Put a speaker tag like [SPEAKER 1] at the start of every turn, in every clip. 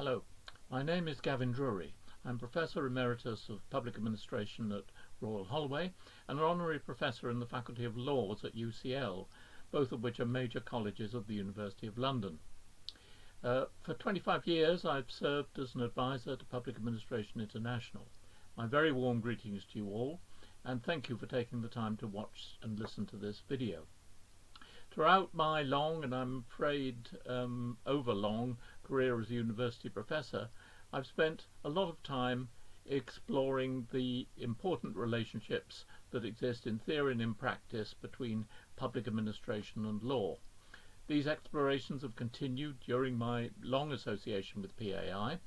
[SPEAKER 1] Hello, my name is Gavin Drewry. I'm Professor Emeritus of Public Administration at Royal Holloway and an Honorary Professor in the Faculty of Laws at UCL, both of which are major colleges of the University of London. For 25 years I've served as an advisor to Public Administration International. My very warm greetings to you all, and thank you for taking the time to watch and listen to this video. Throughout my long, and I'm afraid overlong, career as a university professor, I've spent a lot of time exploring the important relationships that exist in theory and in practice between public administration and law. These explorations have continued during my long association with PAI,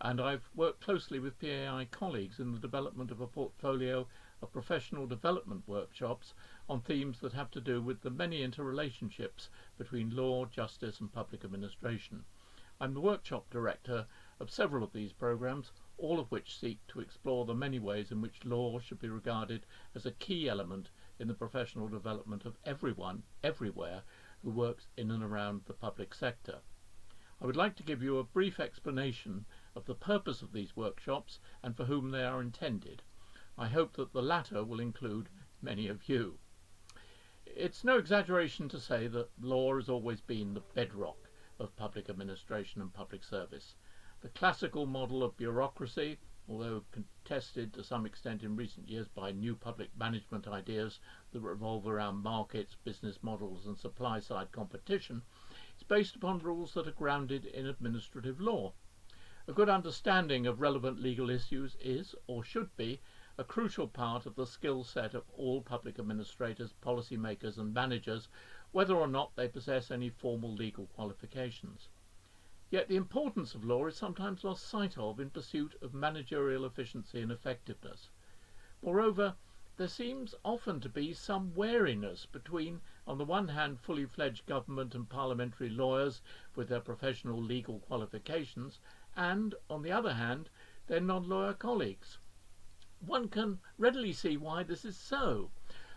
[SPEAKER 1] and I've worked closely with PAI colleagues in the development of a portfolio of professional development workshops on themes that have to do with the many interrelationships between law, justice and public administration. I'm the workshop director of several of these programs, all of which seek to explore the many ways in which law should be regarded as a key element in the professional development of everyone, everywhere, who works in and around the public sector. I would like to give you a brief explanation of the purpose of these workshops and for whom they are intended. I hope that the latter will include many of you. It's no exaggeration to say that law has always been the bedrock of public administration and public service. The classical model of bureaucracy, although contested to some extent in recent years by new public management ideas that revolve around markets, business models and supply-side competition, is based upon rules that are grounded in administrative law. A good understanding of relevant legal issues is, or should be, a crucial part of the skill set of all public administrators, policymakers and managers, whether or not they possess any formal legal qualifications. Yet the importance of law is sometimes lost sight of in pursuit of managerial efficiency and effectiveness. Moreover, there seems often to be some wariness between, on the one hand, fully fledged government and parliamentary lawyers with their professional legal qualifications, and, on the other hand, their non-lawyer colleagues. One can readily see why this is so.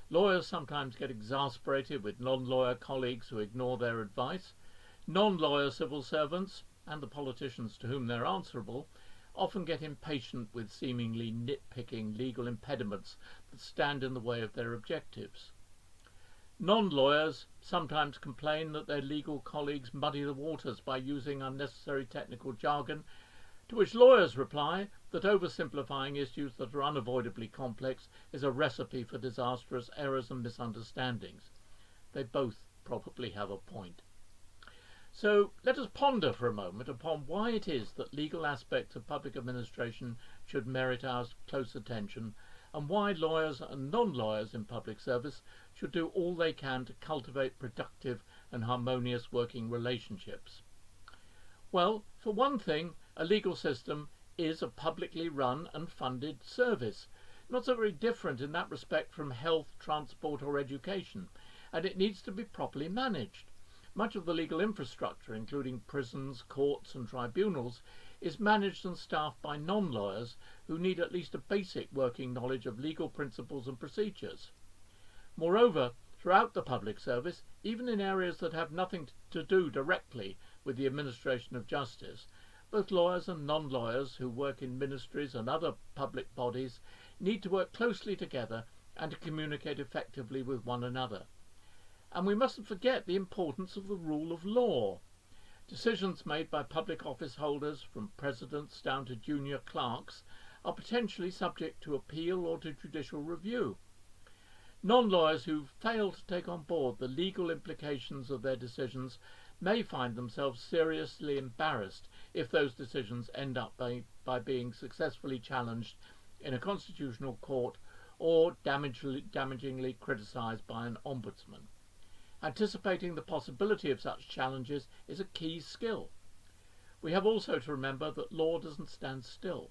[SPEAKER 1] Lawyers sometimes get exasperated with non-lawyer colleagues who ignore their advice. Non-lawyer civil servants, and the politicians to whom they're answerable, often get impatient with seemingly nitpicking legal impediments that stand in the way of their objectives. Non-lawyers sometimes complain that their legal colleagues muddy the waters by using unnecessary technical jargon, to which lawyers reply that oversimplifying issues that are unavoidably complex is a recipe for disastrous errors and misunderstandings. They both probably have a point. So let us ponder for a moment upon why it is that legal aspects of public administration should merit our close attention, and why lawyers and non-lawyers in public service should do all they can to cultivate productive and harmonious working relationships. Well, for one thing, a legal system is a publicly run and funded service, not so very different in that respect from health, transport or education, and it needs to be properly managed. Much of the legal infrastructure, including prisons, courts and tribunals, is managed and staffed by non-lawyers who need at least a basic working knowledge of legal principles and procedures. Moreover, throughout the public service, even in areas that have nothing to do directly with the administration of justice, both lawyers and non-lawyers who work in ministries and other public bodies need to work closely together and to communicate effectively with one another. And we mustn't forget the importance of the rule of law. Decisions made by public office holders, from presidents down to junior clerks, are potentially subject to appeal or to judicial review. Non-lawyers who fail to take on board the legal implications of their decisions may find themselves seriously embarrassed if those decisions end up by being successfully challenged in a constitutional court or damagingly criticised by an ombudsman. Anticipating the possibility of such challenges is a key skill. We have also to remember that law doesn't stand still.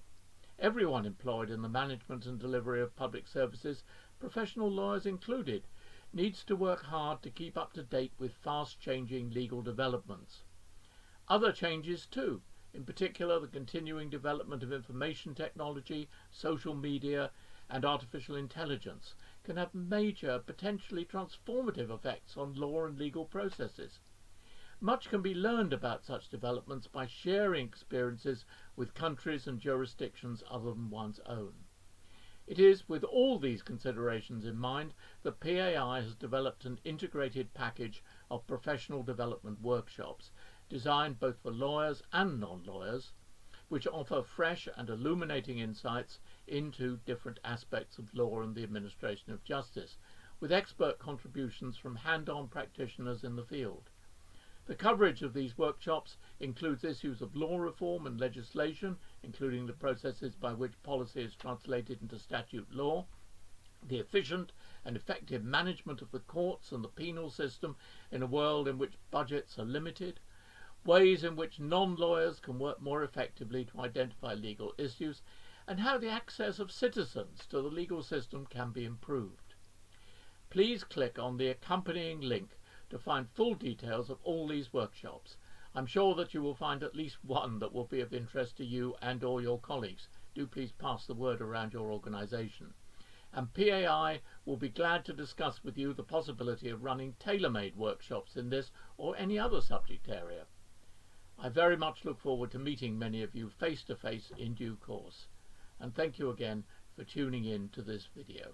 [SPEAKER 1] Everyone employed in the management and delivery of public services, professional lawyers included, needs to work hard to keep up to date with fast-changing legal developments. Other changes too, in particular the continuing development of information technology, social media and artificial intelligence, can have major, potentially transformative effects on law and legal processes. Much can be learned about such developments by sharing experiences with countries and jurisdictions other than one's own. It is with all these considerations in mind that PAI has developed an integrated package of professional development workshops designed both for lawyers and non-lawyers, which offer fresh and illuminating insights into different aspects of law and the administration of justice, with expert contributions from hand-on practitioners in the field. The coverage of these workshops includes issues of law reform and legislation, including the processes by which policy is translated into statute law, the efficient and effective management of the courts and the penal system in a world in which budgets are limited, ways in which non-lawyers can work more effectively to identify legal issues, and how the access of citizens to the legal system can be improved. Please click on the accompanying link to find full details of all these workshops. I'm sure that you will find at least one that will be of interest to you and or your colleagues. Do please pass the word around your organisation. And PAI will be glad to discuss with you the possibility of running tailor-made workshops in this or any other subject area. I very much look forward to meeting many of you face to face in due course. And thank you again for tuning in to this video.